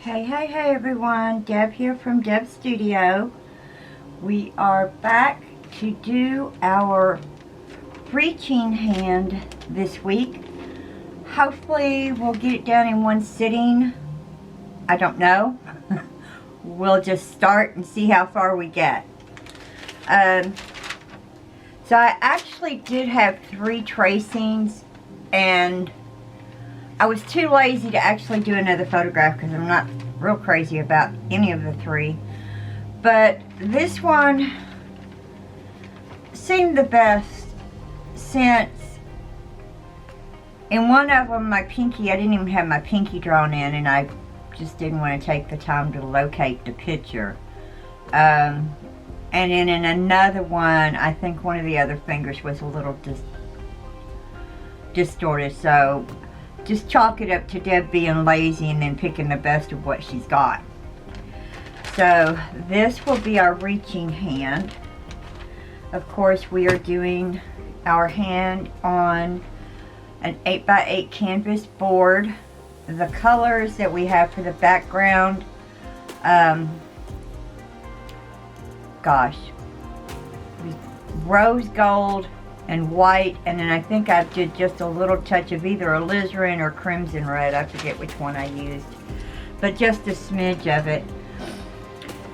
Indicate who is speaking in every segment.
Speaker 1: Hey everyone, Deb here from Deb Studio. We are back to do our reaching hand this week. Hopefully we'll get it done in one sitting. I don't know. We'll just start and see how far we get. So I actually did have 3 tracings, and I was too lazy to actually do another photograph because I'm not real crazy about any of the 3. But this one seemed the best since in one of them my pinky, I didn't even have my pinky drawn in, and I just didn't want to take the time to locate the picture. And then in another one, I think one of the other fingers was a little distorted, so just chalk it up to Deb being lazy and then picking the best of what she's got. So this will be our reaching hand. Of course, we are doing our hand on an 8x8 canvas board. The colors that we have for the background, rose gold and white, and then I think I did just a little touch of either alizarin or crimson red. I forget which one I used, but just a smidge of it.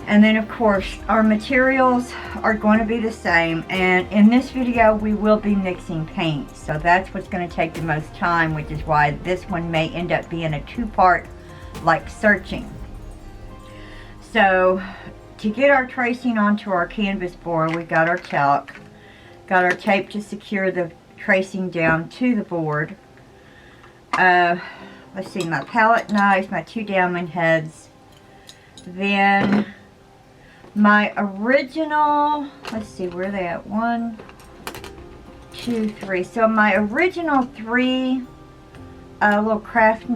Speaker 1: And then of course our materials are going to be the same, and in this video we will be mixing paint, so that's what's going to take the most time, which is why this one may end up being a 2-part like searching. So to get our tracing onto our canvas board, we got our talc, got our tape to secure the tracing down to the board. Let's see, my palette knives, my 2 diamond heads, then my original, let's see, where are they at? 1, 2, 3. So my original 3 little craft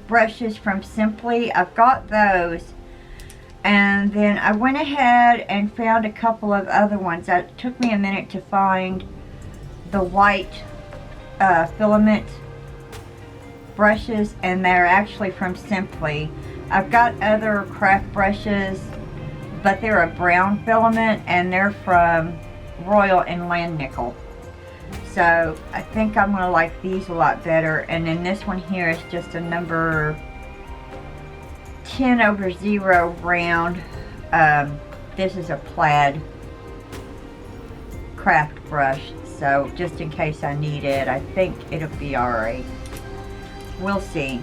Speaker 1: brushes from Simply, I've got those. And then I went ahead and found a couple of other ones. That took me a minute to find the white filament brushes, and they're actually from Simply. I've got other craft brushes, but they're a brown filament, and they're from Royal and Land Nickel. So I think I'm going to like these a lot better. And then this one here is just a number 10/0 round. This is a Plaid craft brush, so just in case I need it, I think it'll be alright. We'll see.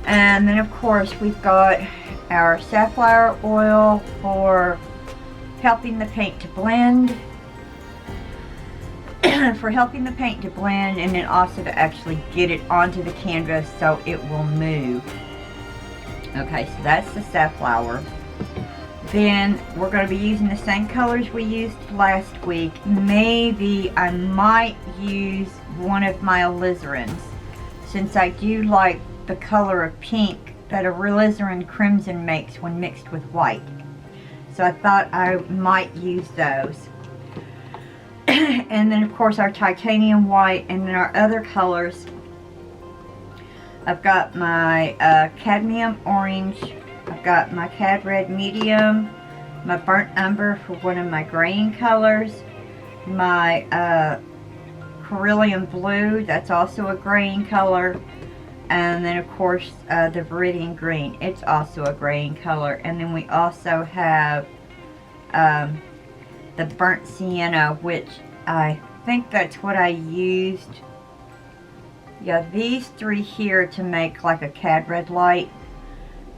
Speaker 1: And then of course we've got our safflower oil for helping the paint to blend. For helping the paint to blend, and then also to actually get it onto the canvas so it will move. Okay, so that's the safflower. Then we're going to be using the same colors we used last week. Maybe I might use one of my alizarins, since I do like the color of pink that a alizarin crimson makes when mixed with white. So I thought I might use those. And then of course our titanium white, and then our other colors. I've got my cadmium orange, I've got my cad red medium, my burnt umber for one of my graying colors, my Coeruleum blue, that's also a graying color, and then of course the Viridian green, it's also a graying color. And then we also have the burnt sienna, which I think that's what I used. Yeah, these 3 here to make like a cad red light,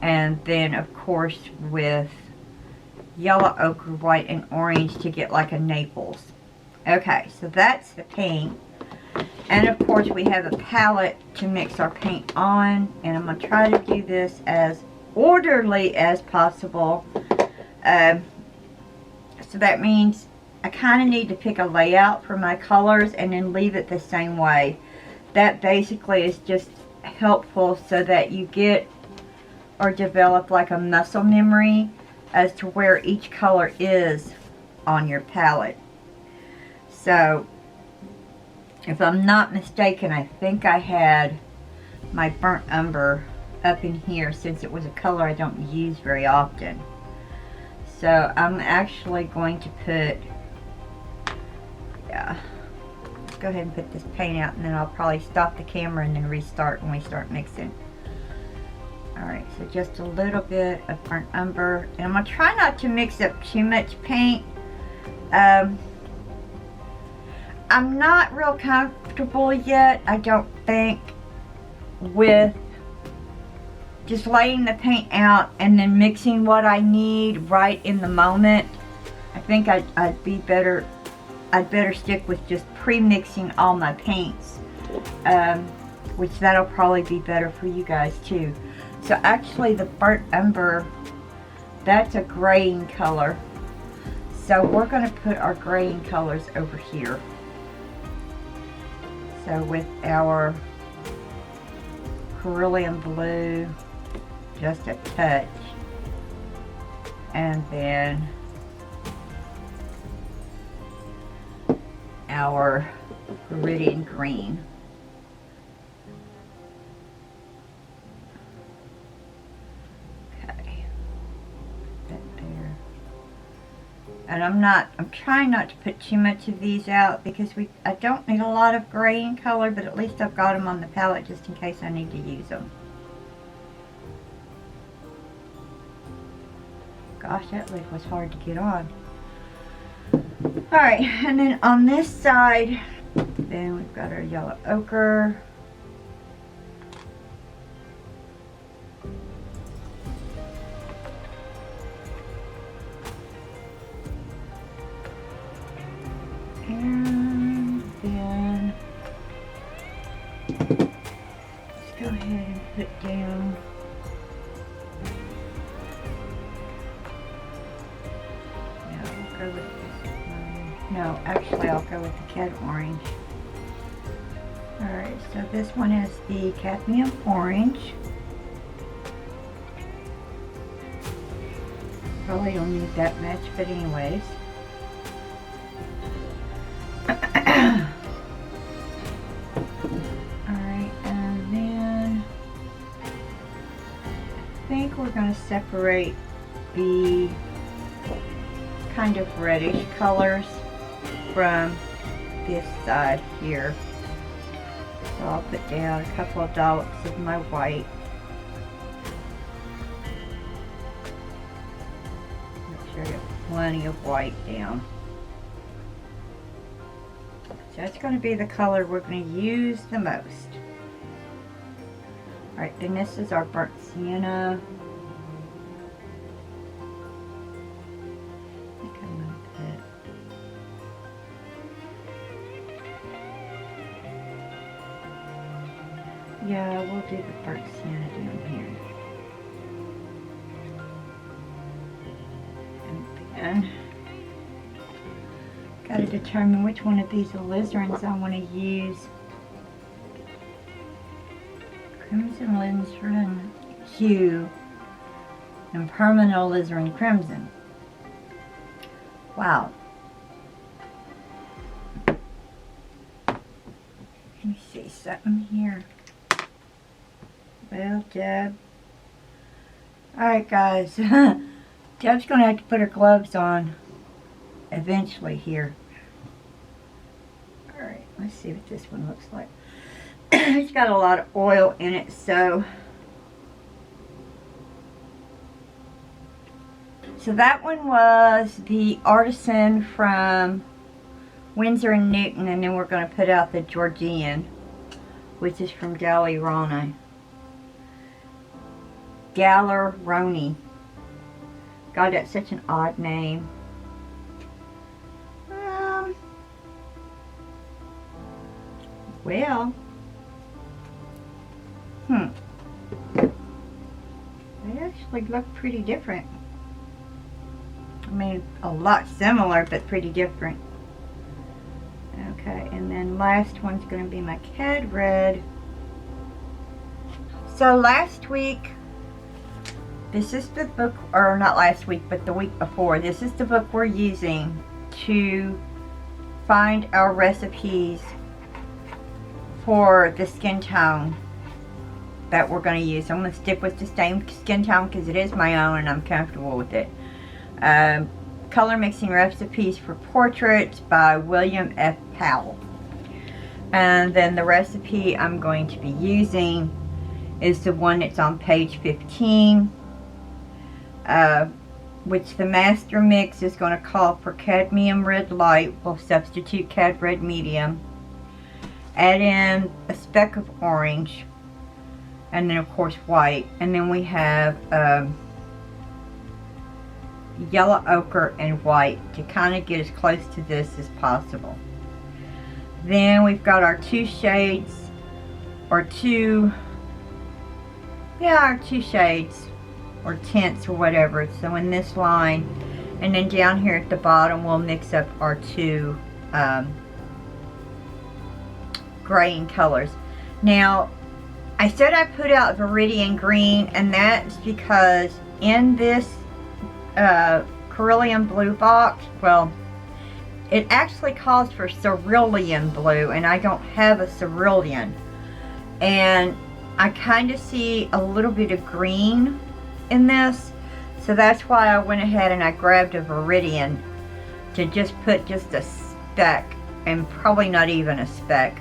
Speaker 1: and then of course with yellow, ochre, white, and orange to get like a Naples. Okay, so that's the paint. And of course we have a palette to mix our paint on, and I'm going to try to do this as orderly as possible. So that means I kind of need to pick a layout for my colors and then leave it the same way. That basically is just helpful so that you get or develop like a muscle memory as to where each color is on your palette. So if I'm not mistaken, I think I had my burnt umber up in here, since it was a color I don't use very often. So I'm actually going to put, yeah, let's go ahead and put this paint out, and then I'll probably stop the camera and then restart when we start mixing. Alright, so just a little bit of burnt umber, and I'm going to try not to mix up too much paint. I'm not real comfortable yet, I don't think, with just laying the paint out and then mixing what I need right in the moment. I think I'd better stick with just pre-mixing all my paints, which that'll probably be better for you guys too. So actually the burnt umber, that's a graying color. So we're going to put our graying colors over here. So with our Cerulean Blue, just a touch. And then our Viridian green. And I'm trying not to put too much of these out, because I don't need a lot of gray in color, but at least I've got them on the palette just in case I need to use them. Gosh, that lid was hard to get on. Alright, and then on this side, then we've got our yellow ochre. And then let's go ahead and put down we'll go with this one. No, actually I'll go with the cad orange. Alright, so this one is the cadmium orange. Probably don't need that much, but anyways. Alright, and then I think we're going to separate the kind of reddish colors from this side here. So I'll put down a couple of dollops of my white. Make sure I get plenty of white down. So that's going to be the color we're going to use the most. Alright, then this is our burnt sienna. I think I'm going to put... Yeah, we'll do the burnt sienna down here. And then... got to determine which one of these alizarans I want to use. Crimson Linseed Hue and Permanent Alizarin Crimson. Wow. Let me see something here. Well, Deb. Alright guys, Deb's going to have to put her gloves on eventually here. Alright, let's see what this one looks like. It's got a lot of oil in it, so that one was the Artisan from Winsor Newton, and then we're going to put out the Georgian, which is from Daler Rowney. Daler Rowney. God, that's such an odd name. Well, they actually look pretty different. I mean, a lot similar, but pretty different. Okay, and then last one's going to be my Cad Red. So last week, this is the book, or not last week, but the week before. This is the book we're using to find our recipes for the skin tone that we're going to use. I'm going to stick with the same skin tone because it is my own and I'm comfortable with it. Color Mixing Recipes for Portraits by William F. Powell. And then the recipe I'm going to be using is the one that's on page 15, which the master mix is going to call for cadmium red light. We'll substitute cad red medium. Add in a speck of orange, and then of course white. And then we have yellow ochre and white to kind of get as close to this as possible. Then we've got our two shades, or our two shades or tints or whatever. So in this line, and then down here at the bottom we'll mix up our two graying colors. Now I said I put out Viridian green, and that's because in this Cerulean Blue box, well, it actually calls for Cerulean Blue, and I don't have a Cerulean. And I kind of see a little bit of green in this, so that's why I went ahead and I grabbed a Viridian to just put just a speck, and probably not even a speck,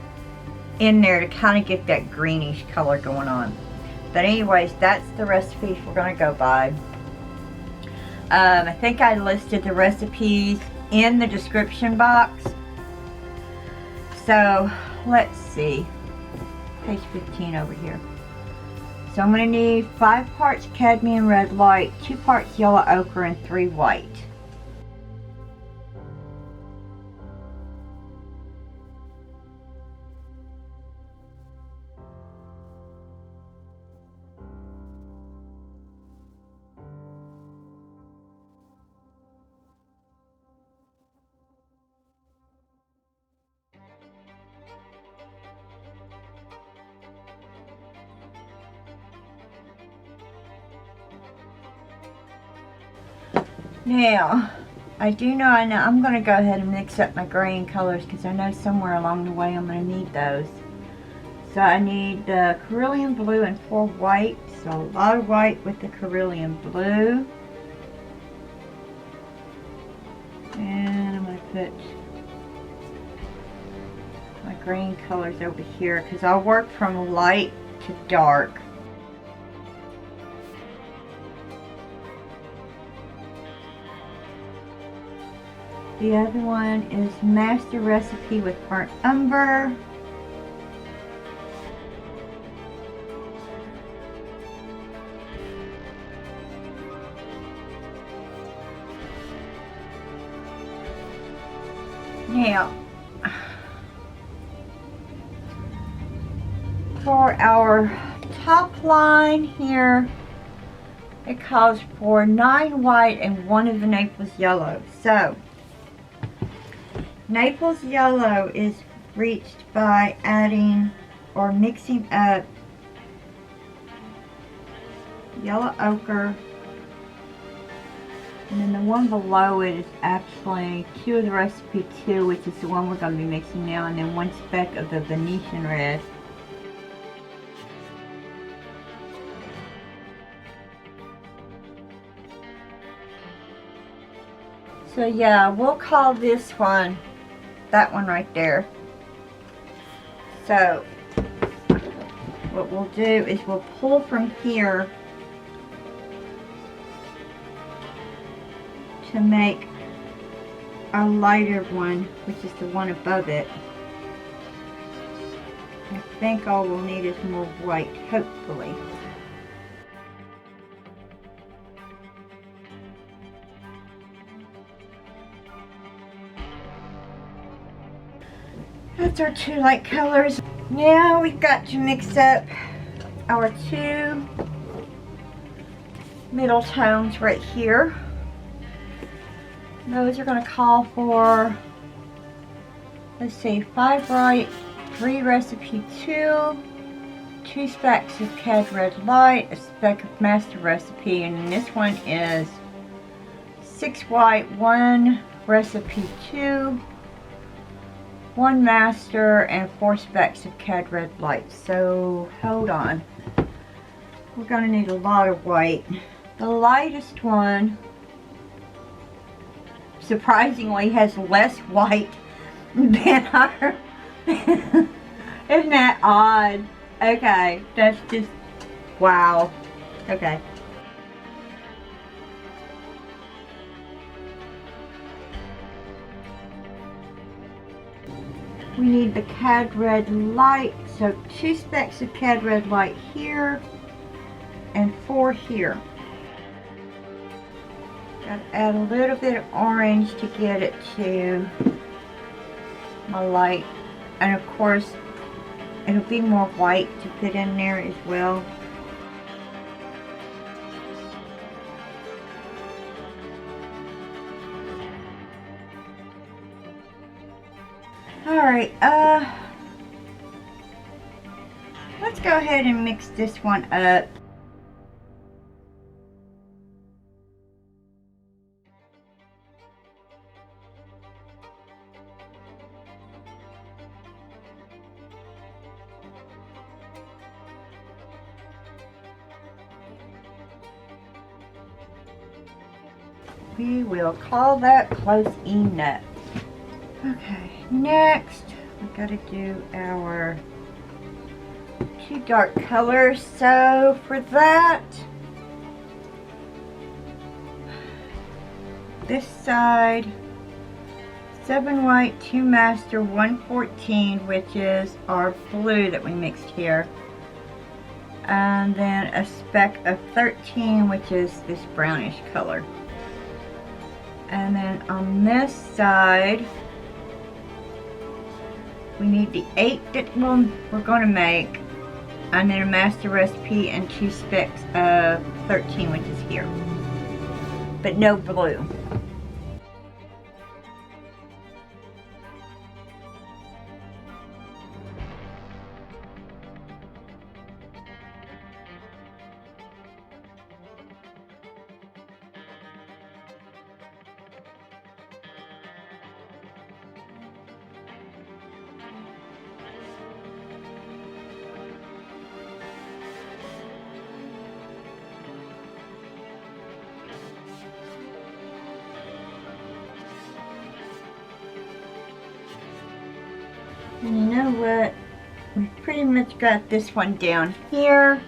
Speaker 1: in there to kind of get that greenish color going on. But anyways, that's the recipes we're going to go by. I think I listed the recipes in the description box. So let's see, page 15 over here. So I'm going to need 5 parts cadmium red light, 2 parts yellow ochre, and 3 white. Now, I'm going to go ahead and mix up my graying colors because I know somewhere along the way I'm going to need those. So I need the Cerulean Blue and 4 white, so a lot of white with the Cerulean Blue. And I'm going to put my green colors over here because I'll work from light to dark. The other one is Master Recipe with Burnt Umber. Now, for our top line here, it calls for 9 white and 1 of the Naples yellow. So, Naples yellow is reached by adding or mixing up yellow ochre, and then the one below it is actually 2 of the recipe 2, which is the one we're going to be mixing now, and then 1 speck of the Venetian red. So yeah, we'll call this one, that one right there. So what we'll do is we'll pull from here to make a lighter one, which is the one above it. I think all we'll need is more white, hopefully. That's our 2 light colors. Now we've got to mix up our 2 middle tones right here. Those are going to call for, let's see, 5 white, 3 recipe 2, 2 specks of cad red light, a speck of master recipe, and this one is 6 white, 1 recipe 2, 1 master, and 4 specks of cad red light. So hold on, we're going to need a lot of white. The lightest one, surprisingly, has less white than our... Isn't that odd? Okay, that's just... wow. Okay. We need the Cad Red light, so 2 specks of Cad Red light here and 4 here. Gotta add a little bit of orange to get it to my light, and of course it'll be more white to put in there as well. Alright, let's go ahead and mix this one up. We will call that close enough. Okay, next we gotta do our 2 dark colors. So for that, this side, 7 white, 2 master, 114, which is our blue that we mixed here, and then a speck of 13, which is this brownish color. And then on this side, we need the 8 that we're going to make, and then a master recipe and 2 specks of 13, which is here, but no blue. And you know what? We've pretty much got this one down here.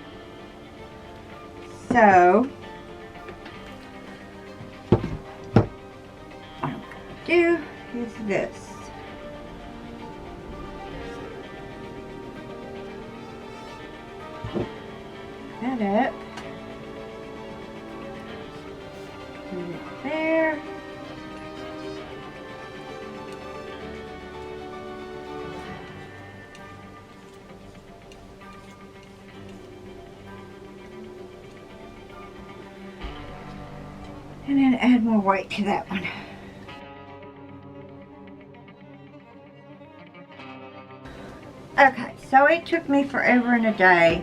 Speaker 1: So, what I'm going to do is this. That up. Put it there. And then add more white to that one. Okay, so it took me forever and a day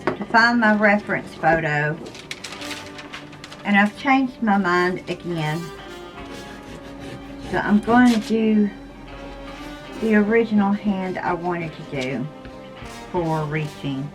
Speaker 1: to find my reference photo. And I've changed my mind again. So I'm going to do the original hand I wanted to do for reaching.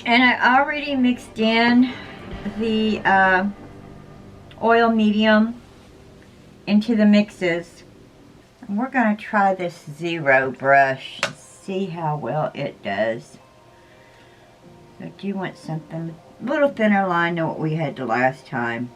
Speaker 1: And I already mixed in the oil medium into the mixes. I'm And we're going to try this zero brush and see how well it does. So I do want something a little thinner line than what we had the last time.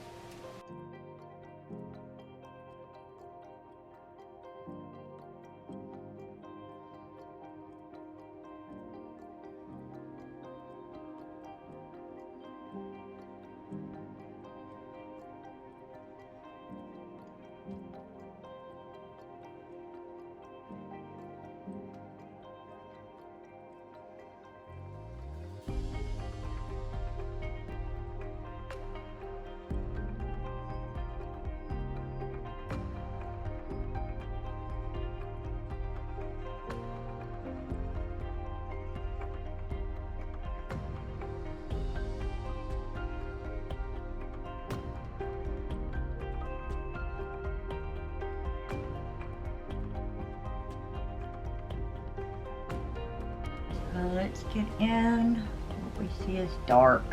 Speaker 1: Let's get in what we see is dark.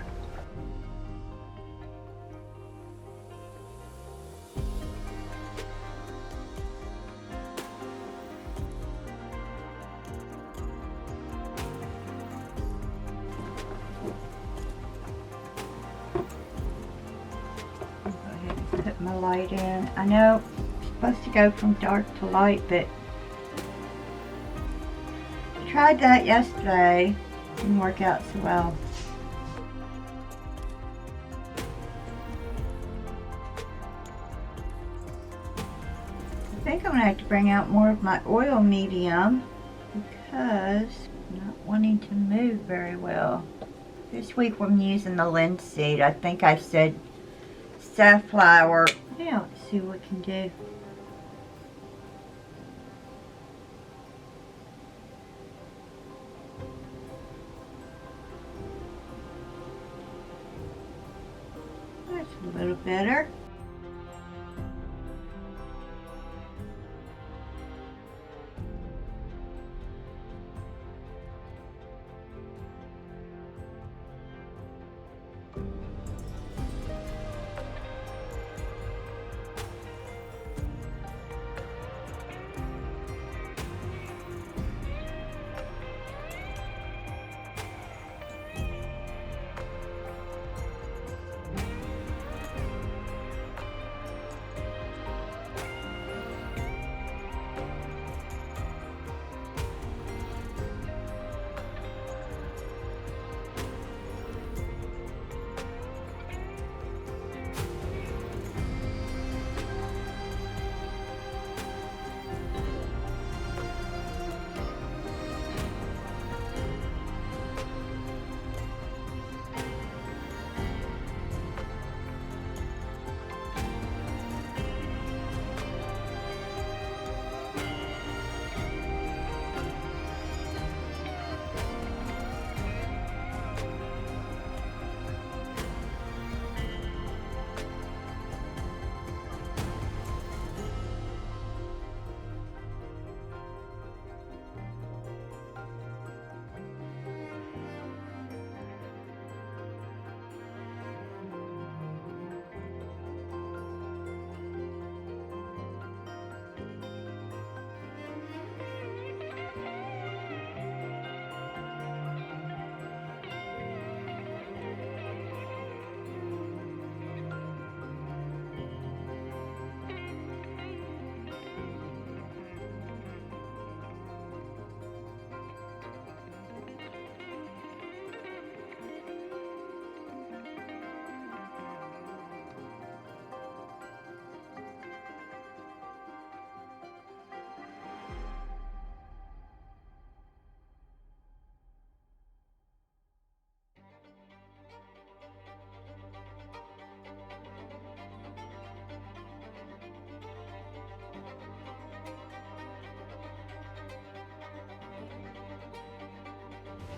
Speaker 1: I'll go ahead and put my light in. I know it's supposed to go from dark to light, but tried that yesterday. Didn't work out so well. I think I'm going to have to bring out more of my oil medium because I'm not wanting to move very well. This week I'm using the linseed. I think I said safflower. Yeah, let's see what we can do. A little better.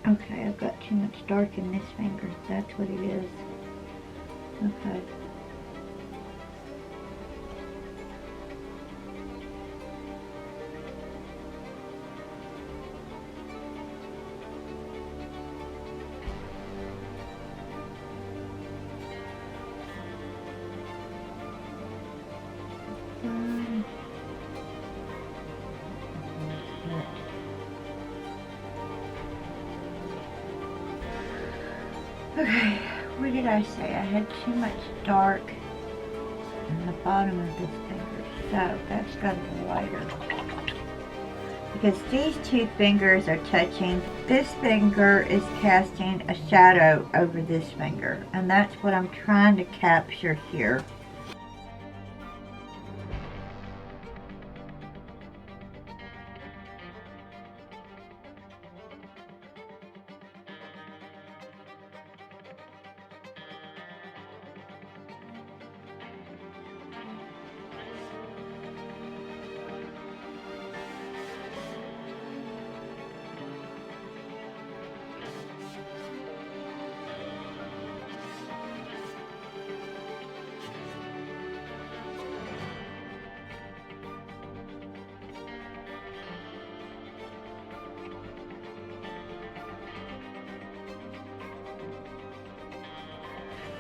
Speaker 1: Okay, I've got too much dark in this finger. That's what it is. Okay. Okay, what did I say? I had too much dark in the bottom of this finger, so that's got to be lighter. Because these two fingers are touching. This finger is casting a shadow over this finger, and that's what I'm trying to capture here.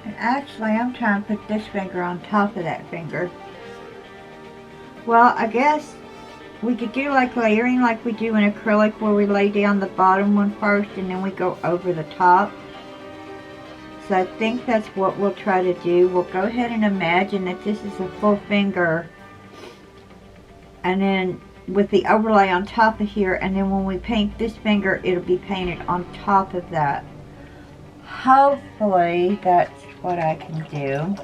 Speaker 1: And actually, I'm trying to put this finger on top of that finger. Well, I guess we could do like layering like we do in acrylic, where we lay down the bottom one first and then we go over the top. So I think that's what we'll try to do. We'll go ahead and imagine that this is a full finger, and then with the overlay on top of here, and then when we paint this finger, it'll be painted on top of that. Hopefully that's what I can do.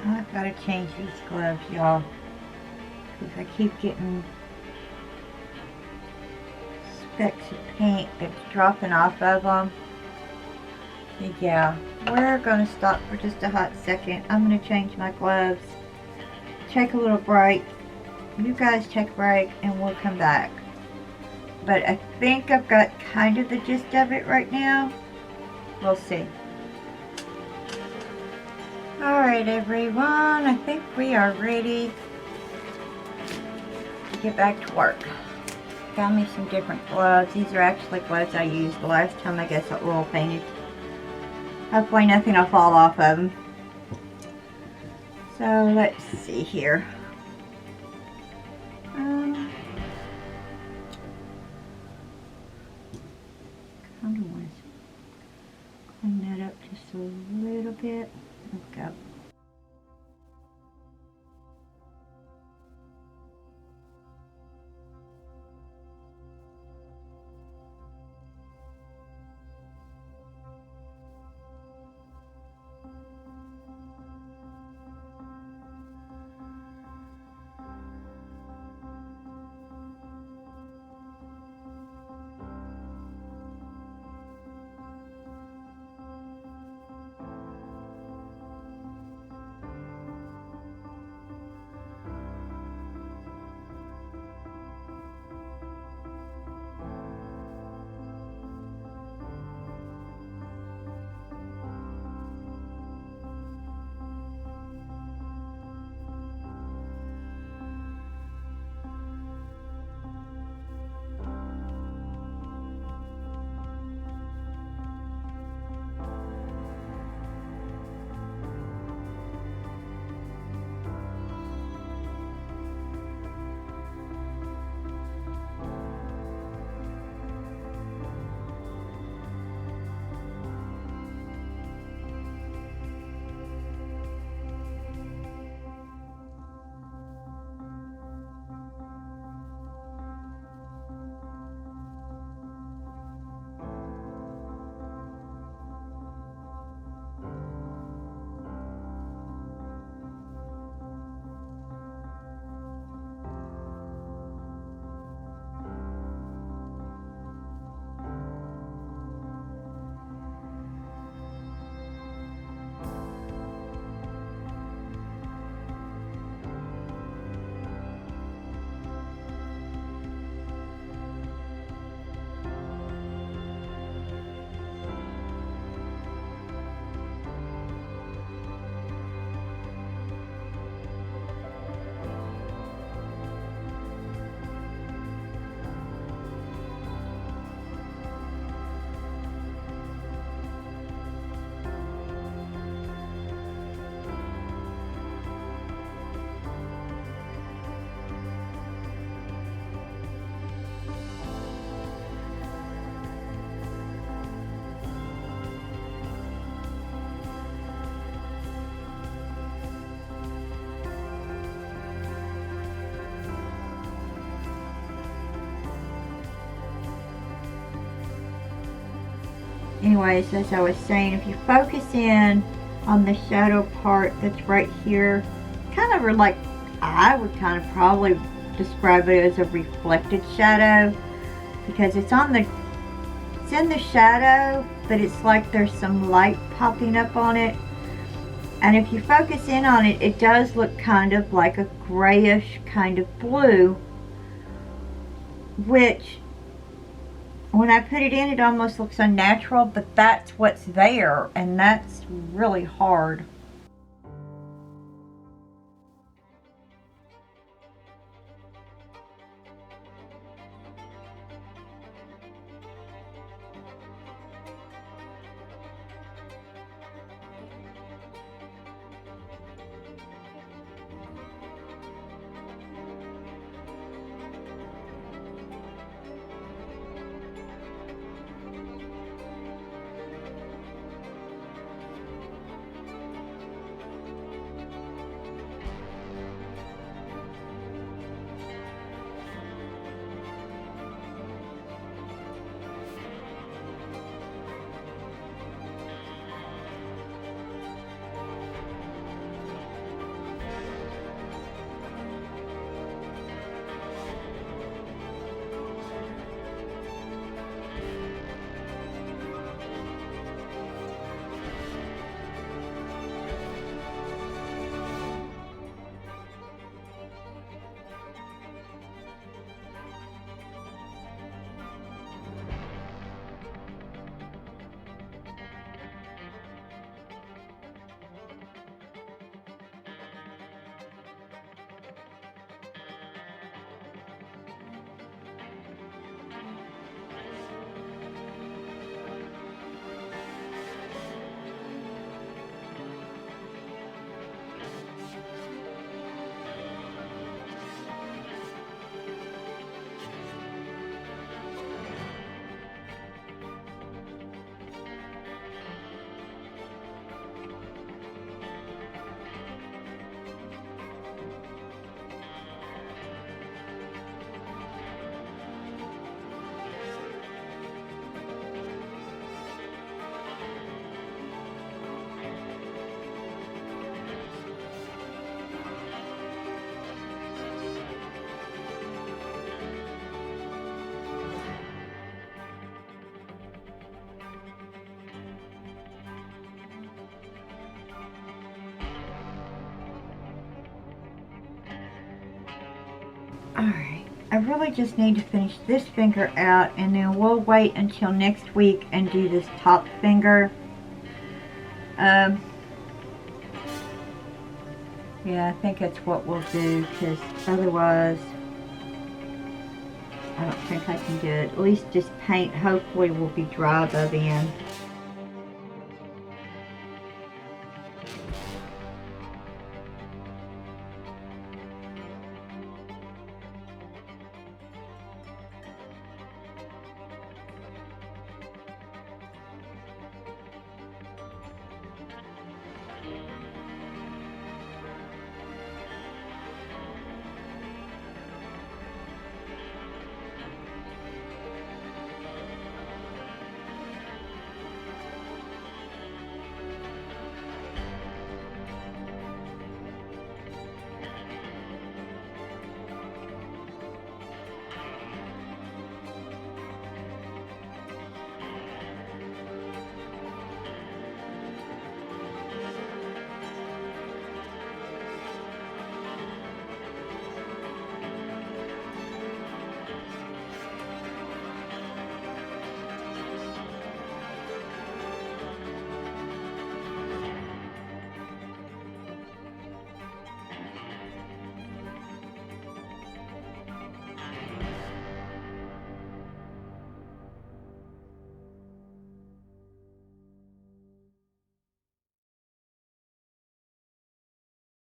Speaker 1: I've got to change these gloves, y'all, because I keep getting specks of paint that's dropping off of them. So yeah, we're going to stop for just a hot second. I'm going to change my gloves, take a little break. You guys take a break and we'll come back. But I think I've got kind of the gist of it right now. We'll see. Alright everyone, I think we are ready to get back to work. Found me some different gloves. These are actually gloves I used the last time I guess I oil painted. Hopefully nothing will fall off of them. So let's see here. Kind of want to clean that up just a little bit. Go. anyways, as I was saying, if you focus in on the shadow part that's right here, kind of like, I would kind of probably describe it as a reflected shadow, because it's in the shadow, but it's like there's some light popping up on it. And if you focus in on it, it does look kind of like a grayish kind of blue, which when I put it in, it almost looks unnatural, but that's what's there, and that's really hard. Alright, I really just need to finish this finger out, and then we'll wait until next week and do this top finger. Yeah, I think that's what we'll do, because otherwise I don't think I can do it. At least just paint hopefully will be dry by then.